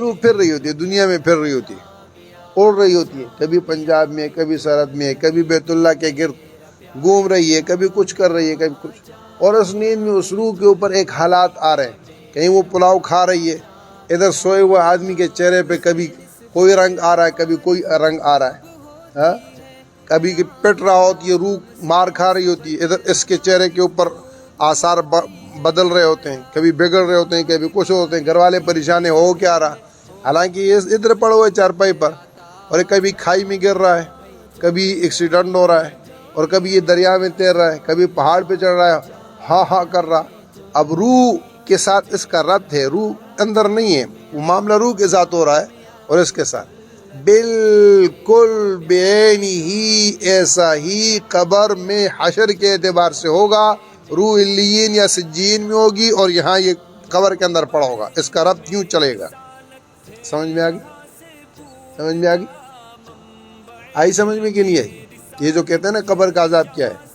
روح پھر رہی ہوتی ہے، دنیا میں پھر رہی ہوتی ہے، اڑ رہی ہوتی ہے، کبھی پنجاب میں، کبھی سرحد میں، کبھی بیت اللہ کے گرد گھوم رہی ہے، کبھی کچھ کر رہی ہے، کبھی کچھ. اور اس نیند میں اس روح کے اوپر ایک حالات آ رہے ہیں، کہیں وہ پلاؤ کھا رہی ہے، ادھر سوئے ہوئے آدمی کے چہرے پہ کبھی کوئی رنگ آ رہا ہے، کبھی کوئی رنگ آ رہا ہے، کبھی پٹ رہا ہوتی ہے، روح مار کھا رہی ہوتی ہے، ادھر اس کے چہرے کے اوپر آثار بدل رہے ہوتے ہیں، کبھی بگڑ رہے ہوتے ہیں، کبھی کچھ ہوتے ہیں، گھر والے پریشان ہو کیا رہا، حالانکہ یہ ادھر پڑے ہوئے چارپائی پر، اور کبھی کھائی میں گر رہا ہے، کبھی ایکسیڈنٹ ہو رہا ہے، اور کبھی یہ دریا میں تیر رہا ہے، کبھی پہاڑ پہ چڑھ رہا ہے، ہاں ہاں کر رہا. اب روح کے ساتھ اس کا ربط ہے، روح اندر نہیں ہے، وہ معاملہ روح کے ساتھ ہو رہا ہے اور اس کے ساتھ بالکل بعینی ہی ایسا ہی قبر میں حشر کے اعتبار سے ہوگا. روح علیین یا سجین میں ہوگی اور یہاں یہ قبر کے اندر پڑا ہوگا. اس کا ربط یوں چلے گا. سمجھ میں آ گئی؟ سمجھ میں آ گئی؟ آئی سمجھ میں کہ نہیں آئی؟ یہ جو کہتے ہیں نا قبر کا عذاب کیا ہے،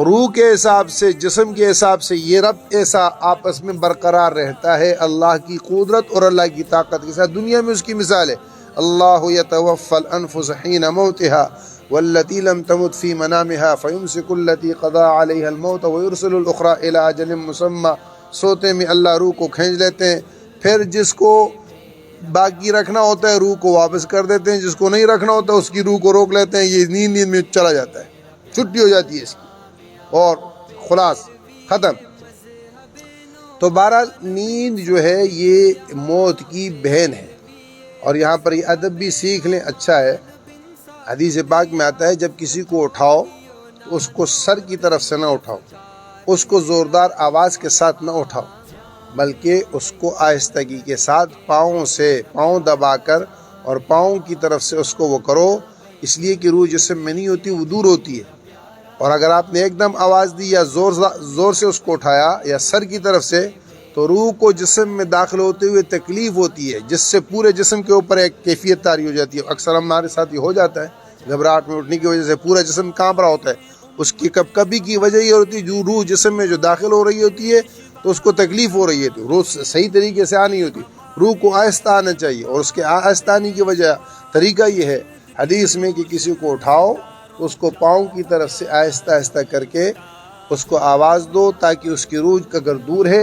روح کے حساب سے، جسم کے حساب سے یہ ربط ایسا آپس میں برقرار رہتا ہے اللہ کی قدرت اور اللہ کی طاقت کے ساتھ. دنیا میں اس کی مثال ہے، اللہ یتوفی الانفس حین موتها والتي لم تمت في منامها فيمسك التي قضى عليها الموت ويرسل الاخرى الى اجل مسمى. سوتے میں اللہ روح کو کھینچ لیتے ہیں، پھر جس کو باقی رکھنا ہوتا ہے روح کو واپس کر دیتے ہیں، جس کو نہیں رکھنا ہوتا اس کی روح کو روک لیتے ہیں. یہ نیند میں چلا جاتا ہے، چھٹی ہو جاتی ہے اس کی اور خلاص ختم. تو بہرحال نیند جو ہے یہ موت کی بہن ہے. اور یہاں پر یہ ادب بھی سیکھ لیں، اچھا ہے. حدیث پاک میں آتا ہے جب کسی کو اٹھاؤ تو اس کو سر کی طرف سے نہ اٹھاؤ، اس کو زوردار آواز کے ساتھ نہ اٹھاؤ، بلکہ اس کو آہستگی کے ساتھ پاؤں دبا کر اور پاؤں کی طرف سے اس کو وہ کرو، اس لیے کہ روح جسم میں نہیں ہوتی، وہ دور ہوتی ہے. اور اگر آپ نے ایک دم آواز دی یا زور سے اس کو اٹھایا یا سر کی طرف سے، تو روح کو جسم میں داخل ہوتے ہوئے تکلیف ہوتی ہے، جس سے پورے جسم کے اوپر ایک کیفیت طاری ہو جاتی ہے. اکثر ہمارے ساتھ یہ ہو جاتا ہے، گھبراہٹ میں اٹھنے کی وجہ سے پورا جسم کانپ رہا ہوتا ہے. اس کی کبھی کی وجہ یہ ہوتی ہے جو روح جسم میں جو داخل ہو رہی ہوتی ہے تو اس کو تکلیف ہو رہی ہے، تو روح صحیح طریقے سے آنی ہوتی. روح کو آہستہ آنا چاہیے، اور اس کے آہستہ آنے کی وجہ طریقہ یہ ہے حدیث میں کہ کسی کو اٹھاؤ تو اس کو پاؤں کی طرف سے آہستہ آہستہ کر کے اس کو آواز دو، تاکہ اس کی روح اگر دور ہے